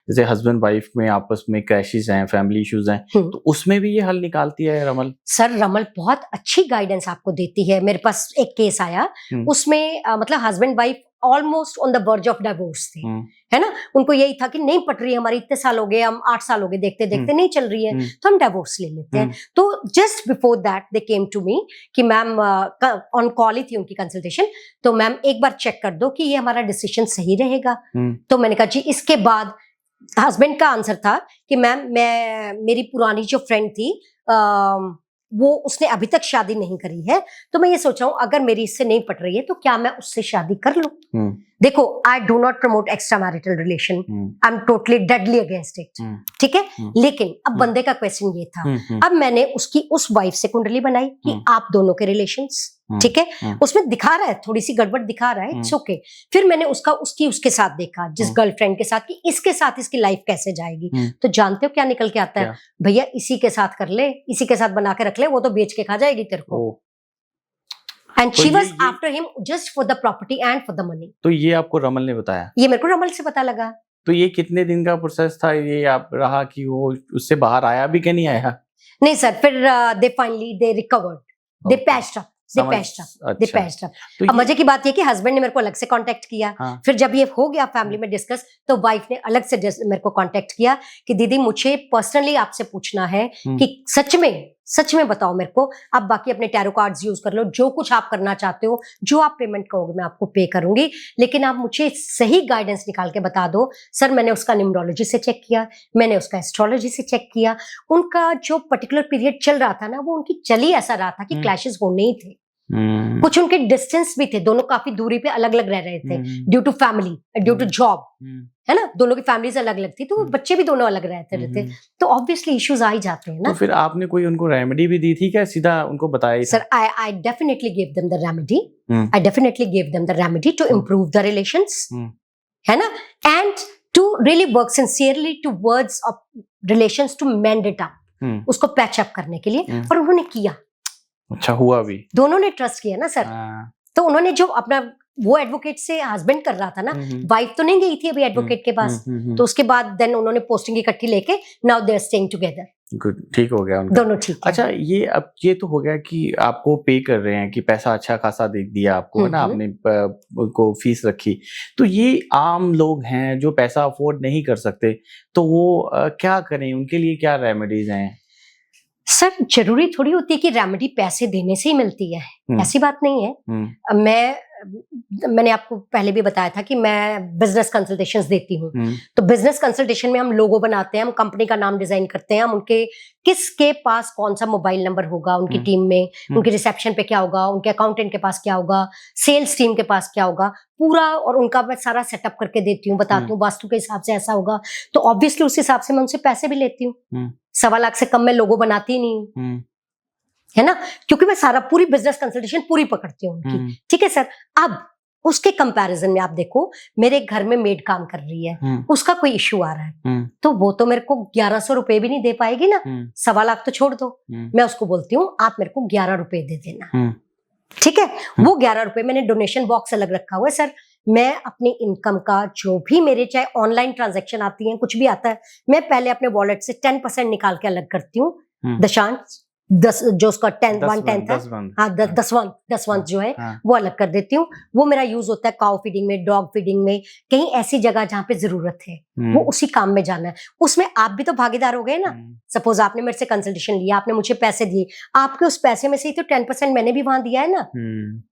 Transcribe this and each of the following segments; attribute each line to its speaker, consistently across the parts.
Speaker 1: जैसे husband wife में आपस में क्रैशेस हैं, फैमिली इश्यूज हैं, तो उसमें भी ये हल निकालती है रमल?
Speaker 2: सर रमल बहुत अच्छी गाइडेंस आपको देती है। मेरे पास एक केस आया, उसमें मतलब husband wife almost on the verge of divorce थे, है ना। उनको यही था कि नहीं पट रही है हमारी, इतने साल हो गए, हम 8 साल हो गए देखते देखते नहीं चल रही है, तो हम डिवोर्स ले लेते हैं। तो just before that they came to me कि मैम, ऑन कॉल ही थी उनकी कंसल्टेशन, तो मैम एक बार चेक कर दो कि ये हमारा डिसीजन सही रहेगा। तो मैंने कहा जी। इसके बाद हस्बैंड का आंसर था कि मैम मेरी पुरानी जो फ्रेंड थी, वो उसने अभी तक शादी नहीं करी है, तो मैं ये सोच रहा हूँ अगर मेरी इससे नहीं पट रही है तो क्या मैं उससे शादी कर लूं। देखो, I do not promote extra marital relation, I am totally deadly against it, ठीक है। लेकिन अब बंदे का क्वेश्चन ये था, अब मैंने उसकी उस वाइफ से कुंडली बनाई कि आप दोनों के रिलेशंस, ठीक है, उसमें दिखा रहा है थोड़ी सी गड़बड़ दिखा रहा है, इट्स ओके। फिर मैंने उसके साथ देखा, जिस गर्लफ्रेंड के साथ, कि इसके साथ इसकी लाइफ कैसे जाएगी। तो जानते हो क्या निकल के आता है? भैया इसी के साथ कर ले, इसी के साथ बना के रख ले, वो तो बेच के खा जाएगी तेरे को। And she was after him just for the property and for the money. तो
Speaker 1: ये आपको रमल ने बताया?
Speaker 2: ये मेरे को रमल से पता लगा।
Speaker 1: तो ये कितने दिन का प्रोसेस था ये आप रहा कि वो उससे बाहर आया भी कि नहीं आया?
Speaker 2: नहीं सर, फिर they finally they recovered, they patched up. अब मजे की बात ये कि हस्बैंड ने मेरे को अलग से कांटेक्ट किया। फिर जब ये हो गया फैमिली में डिस्कस, तो वाइफ ने अलग से मेरे को कांटेक्ट किया कि दीदी मुझे पर्सनली आपसे पूछना है कि सच में बताओ मेरे को, आप बाकी अपने टैरो कार्ड्स यूज कर लो, जो कुछ आप करना चाहते हो, जो आप पेमेंट कहोगे मैं आपको पे करूंगी, लेकिन आप मुझे सही गाइडेंस निकाल के बता दो। सर मैंने उसका न्यूमरोलॉजी से चेक किया, मैंने उसका एस्ट्रोलॉजी से चेक किया, उनका जो पर्टिकुलर पीरियड चल रहा था ना, वो उनकी चली ऐसा रहा था कि क्लैशेस होने ही थे। कुछ उनके डिस्टेंस भी थे, दोनों काफी दूरी पे अलग अलग रह रहे थे, due to family, due to job, है ना। दोनों की फैमिलीज अलग अलग थी, तो बच्चे भी दोनों अलग रहते थे, तो ऑब्वियसली इश्यूज आ ही जाते हैं ना।
Speaker 1: तो फिर आपने कोई उनको रेमेडी भी दी थी क्या, सीधा उनको बताया?
Speaker 2: Sir I definitely give them the remedy, I definitely give them the remedy to improve the relations, है ना, and to really work sincerely towards of relations to mend it up, उसको पैच अप करने के लिए। और उन्होंने किया।
Speaker 1: अच्छा हुआ भी?
Speaker 2: दोनों ने ट्रस्ट किया ना सर। तो उन्होंने जो अपना वो एडवोकेट से हस्बैंड कर रहा था ना, वाइफ तो नहीं गई थी अभी एडवोकेट के पास, तो उसके बाद देन उन्होंने पोस्टिंग इकट्ठी लेके now they are staying together.
Speaker 1: Good, ठीक हो गया उनका।
Speaker 2: दोनों ठीक है।
Speaker 1: अच्छा, ये अब ये तो हो गया कि आपको पे कर रहे हैं, कि पैसा अच्छा खासा दे दिया आपको, है ना, आपने उनको फीस रखी। तो ये आम लोग हैं जो पैसा अफोर्ड नहीं कर सकते, तो वो क्या करें, उनके लिए क्या रेमेडीज हैं?
Speaker 2: सर जरूरी थोड़ी होती है कि रेमेडी पैसे देने से ही मिलती है, ऐसी बात नहीं है। मैंने आपको पहले भी बताया था कि मैं बिजनेस कंसल्टेशंस देती हूँ। तो बिजनेस कंसल्टेशन में हम लोगो बनाते हैं, हम कंपनी का नाम डिजाइन करते हैं, हम उनके किसके पास कौन सा मोबाइल नंबर होगा उनकी टीम में, उनके रिसेप्शन पे क्या होगा, उनके अकाउंटेंट के पास क्या होगा, सेल्स टीम के पास क्या होगा, पूरा, और उनका मैं सारा सेटअप करके देती हूँ, बताती हूँ वास्तु के हिसाब से ऐसा होगा, तो ऑब्वियसली उस हिसाब से मैं उनसे पैसे भी लेती हूँ। 1.25 लाख से कम मैं लोगो बनाती ही नहीं हूँ, है ना, क्योंकि मैं सारा पूरी बिजनेस कंसल्टेशन पूरी पकड़ती हूँ उनकी। ठीक है सर। अब उसके कंपैरिजन में आप देखो, मेरे घर में मेड काम कर रही है, उसका कोई इश्यू आ रहा है, तो वो तो मेरे को 1100 रुपए भी नहीं दे पाएगी ना। 1.25 लाख तो छोड़ दो, मैं उसको बोलती हूँ आप मेरे को 11 रुपए दे देना, ठीक है। वो 11 रुपए मैंने डोनेशन बॉक्स अलग रखा हुआ है सर। मैं अपनी इनकम का जो भी मेरे चाहे ऑनलाइन ट्रांजैक्शन आती है, कुछ भी आता है, मैं पहले अपने वॉलेट से 10% निकाल के अलग करती हूँ। दशांश 10 जो उसका 1/10 है, हाँ 10 जो है वो अलग कर देती हूँ। वो मेरा यूज होता है काउ फीडिंग में, डॉग फीडिंग में, कहीं ऐसी जगह जहाँ पे जरूरत है, वो उसी काम में जाना है। उसमें आप भी तो भागीदार हो गए ना। सपोज आपने मेरे से कंसल्टेशन लिया, आपने मुझे पैसे दिए, आपके उस पैसे में से ही तो 10% मैंने भी वहां दिया है ना।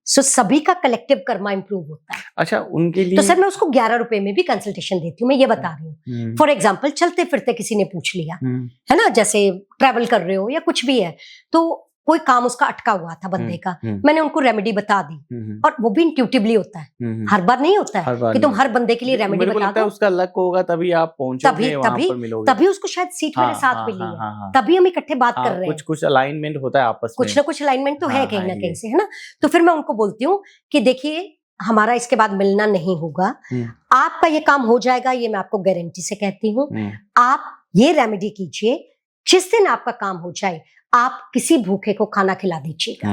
Speaker 2: सो सभी का कलेक्टिव कर्मा इंप्रूव होता है।
Speaker 1: अच्छा, उनके लिए
Speaker 2: तो सर मैं उसको 11 रुपए में भी कंसल्टेशन देती हूँ, मैं ये बता रही हूँ। फॉर एग्जाम्पल चलते फिरते किसी ने पूछ लिया, है ना, जैसे ट्रैवल कर रहे हो या कुछ भी है, तो कोई काम उसका अटका हुआ था बंदे का, मैंने उनको रेमेडी बता दी, और वो भी इंट्यूटिवली होता है, हर बार नहीं होता है कि तुम हर बंदे के लिए रेमेडी बता दो।
Speaker 1: उसका लक होगा तभी आप पहुंचोगे, वहां पर मिलोगे,
Speaker 2: तभी उसको शायद सीट मेरे साथ मिली है, तभी हम इकट्ठे बात कर रहे हैं।
Speaker 1: कुछ अलाइनमेंट होता है आपस में,
Speaker 2: कुछ ना कुछ अलाइनमेंट तो है कहीं ना कहीं से, है ना। तो फिर मैं उनको बोलती हूँ कि देखिए हमारा इसके बाद मिलना नहीं होगा, आपका ये काम हो जाएगा, ये मैं आपको गारंटी से कहती हूँ। आप ये रेमेडी कीजिए, जिस दिन आपका काम हो जाए आप किसी भूखे को खाना खिला दीजिएगा,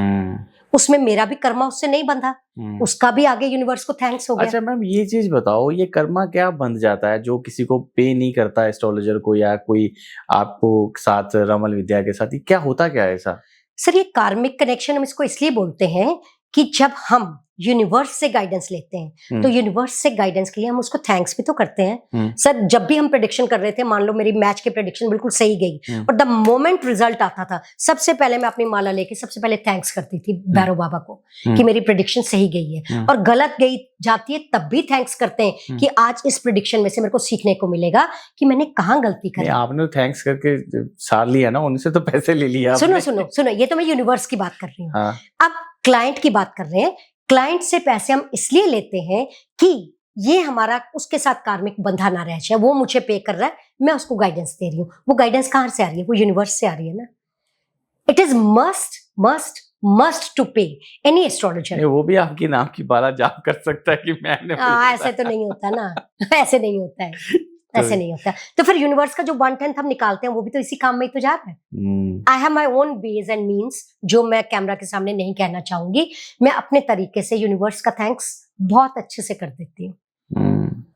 Speaker 2: उसमें मेरा भी कर्मा उससे नहीं बंधा, उसका भी आगे यूनिवर्स को थैंक्स हो गया।
Speaker 1: अच्छा मैम, ये चीज बताओ, ये कर्मा क्या बंध जाता है जो किसी को पे नहीं करता एस्ट्रोलॉजर को, या कोई आपको साथ रमल विद्या के साथ, ये क्या होता क्या है ऐसा?
Speaker 2: सर, ये कार्मिक कनेक्शन हम इसको इसलिए बोलते हैं कि जब हम यूनिवर्स से गाइडेंस लेते हैं तो यूनिवर्स से गाइडेंस के लिए हम उसको थैंक्स भी तो करते हैं। सर, जब भी हम प्रेडिक्शन कर रहे थे, मान लो मेरी मैच की प्रेडिक्शन बिल्कुल सही गई और द मोमेंट रिजल्ट आता था, सबसे पहले मैं अपनी माला लेके सबसे पहले थैंक्स करती थी भैरव बाबा को कि मेरी प्रेडिक्शन सही गई है। और गलत गई जाती है तब भी थैंक्स करते हैं कि आज इस प्रेडिक्शन में से मेरे को सीखने को मिलेगा कि मैंने कहाँ गलती करी।
Speaker 1: आपने थैंक्स करके सार लिया ना, उनसे तो पैसे ले लिया।
Speaker 2: सुनो सुनो सुनो, ये तो मैं यूनिवर्स की बात कर रही हूँ। अब क्लाइंट की बात कर रहे हैं। क्लाइंट से पैसे हम इसलिए लेते हैं कि ये हमारा उसके साथ कार्मिक बंधा ना रह जाए। वो मुझे पे कर रहा है, मैं उसको गाइडेंस दे रही हूँ। वो गाइडेंस कहाँ से आ रही है? वो यूनिवर्स से आ रही है ना। It is must must must to pay any astrologer.
Speaker 1: वो भी आपकी नाम की बाला जाप कर सकता है कि मैंने
Speaker 2: ऐसे तो नहीं होता ना। ऐसे नहीं होता है, ऐसे नहीं होता। तो फिर यूनिवर्स का जो 1/10 हम निकालते हैं वो भी तो इसी काम में ही तो जा रहा है। I have my own ways and means जो मैं कैमरा के सामने नहीं कहना चाहूंगी। मैं अपने तरीके से यूनिवर्स का थैंक्स बहुत अच्छे से कर देती हूँ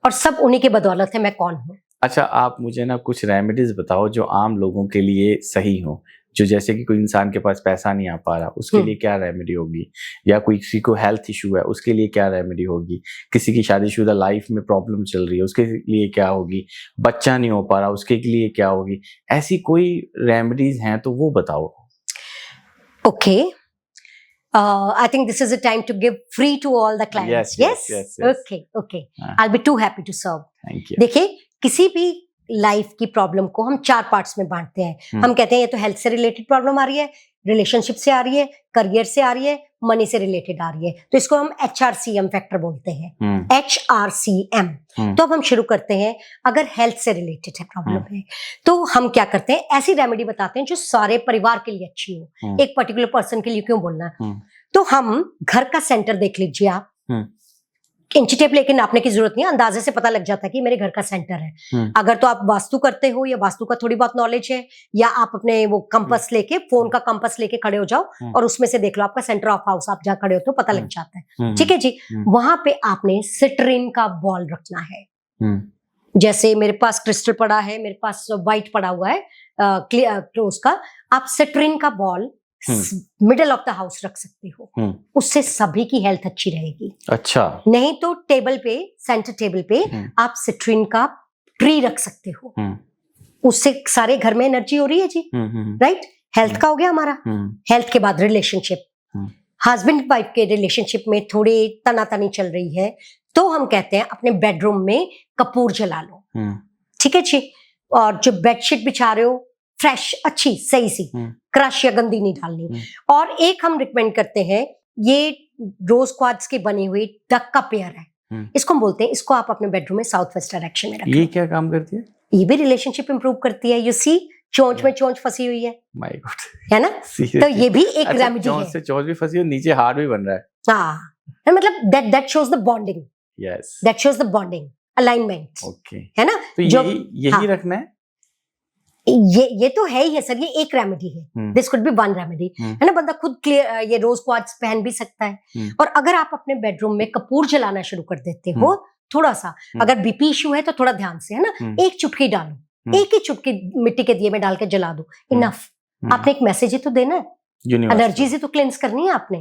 Speaker 2: और सब उन्हीं की बदौलत है मैं कौन हूँ।
Speaker 1: अच्छा, आप मुझे ना कुछ रेमेडीज बताओ जो आम लोगों के लिए सही हो, जो जैसे कि कोई इंसान के पास पैसा नहीं आ पा रहा, उसके लिए क्या रेमेडी होगी, या कोई किसी को हेल्थ इशू है उसके लिए क्या रेमेडी होगी, किसी की शादीशुदा लाइफ में प्रॉब्लम चल रही है उसके लिए क्या होगी, बच्चा नहीं हो पा रहा उसके लिए क्या होगी, ऐसी कोई रेमेडीज हैं तो वो बताओ।
Speaker 2: Okay, I think this is a time to give free to all the clients. Yes. Okay. I'll be too happy to serve.
Speaker 1: Thank you.
Speaker 2: देखिए, किसी भी लाइफ की प्रॉब्लम को हम 4 पार्ट्स में बांटते हैं। हम कहते हैं ये तो हेल्थ से रिलेटेड प्रॉब्लम आ रही है, रिलेशनशिप से आ रही है, करियर से आ रही है, मनी से रिलेटेड आ रही है। तो इसको हम HRCM फैक्टर बोलते हैं। HRCM। तो अब हम शुरू करते हैं। अगर हेल्थ से रिलेटेड है प्रॉब्लम है तो हम क्या करते हैं, ऐसी रेमेडी बताते हैं जो सारे परिवार के लिए अच्छी हो। एक पर्टिकुलर पर्सन के लिए क्यों बोलना। तो हम घर का सेंटर देख लीजिए आप। इंची टेप लेके नापने की जरूरत नहीं है, अंदाजे से पता लग जाता है कि मेरे घर का सेंटर है। अगर तो आप वास्तु करते हो या वास्तु का थोड़ी बहुत नॉलेज है, या आप अपने वो कंपास लेके, फोन का कंपास लेके खड़े हो जाओ और उसमें से देख लो आपका सेंटर ऑफ हाउस, आप जहाँ खड़े हो तो पता लग जाता है। ठीक है जी। वहां पे आपने सिट्रीन का बॉल रखना है। जैसे मेरे पास क्रिस्टल पड़ा है, मेरे पास व्हाइट पड़ा हुआ है क्लोज का, आप सिट्रीन का ball middle of the house रख सकते हो। उससे सभी की हेल्थ अच्छी रहेगी। अच्छा। नहीं तो टेबल पे, सेंटर टेबल पे आप सिट्रीन का ट्री रख सकते हो। उससे सारे घर में एनर्जी हो रही है जी। राइट। हेल्थ का हो गया हमारा। हेल्थ के बाद रिलेशनशिप, हस्बैंड वाइफ के रिलेशनशिप में थोड़ी तनातनी चल रही है तो हम कहते हैं अपने बेडरूम में कपूर जला लो। ठीक है जी। और जो बेडशीट बिछा रहे हो फ्रेश, अच्छी, सही सी, क्रश या गंदी नहीं डालनी। और एक हम रिकमेंड करते हैं, ये रोज क्वार्ट्ज की बनी हुई डक का पेयर है, इसको हम बोलते हैं, इसको आप अपने बेडरूम में साउथ वेस्ट डायरेक्शन में रखें।
Speaker 1: ये क्या काम करती है?
Speaker 2: ये भी रिलेशनशिप इंप्रूव करती है। यू सी, चोंच में चोंच फंसी हुई है।
Speaker 1: माय गॉड,
Speaker 2: है ना। तो ये भी एक रेमेडी है।
Speaker 1: चोंच से चोंच भी फंसी है, नीचे हार्ट भी बन रहा है।
Speaker 2: हाँ, मतलब that shows the bonding.
Speaker 1: Yes,
Speaker 2: that shows the bonding, alignment.
Speaker 1: Okay, है
Speaker 2: ना।
Speaker 1: तो यही रखना है।
Speaker 2: ये तो है ही है सर, ये एक रेमेडी है। This could be one remedy, है ना। बंदा खुद क्लियर ये रोज क्वार्ट्ज पहन भी सकता है। और अगर आप अपने बेडरूम में कपूर जलाना शुरू कर देते हो, थोड़ा सा, अगर बीपी इशू है तो थोड़ा ध्यान से, है ना, एक चुटकी डालो, एक ही चुटकी मिट्टी के दिए में डाल के जला दो, इनफ। आपने एक मैसेज ही तो देना है, एनर्जी से तो क्लेंस करनी है आपने।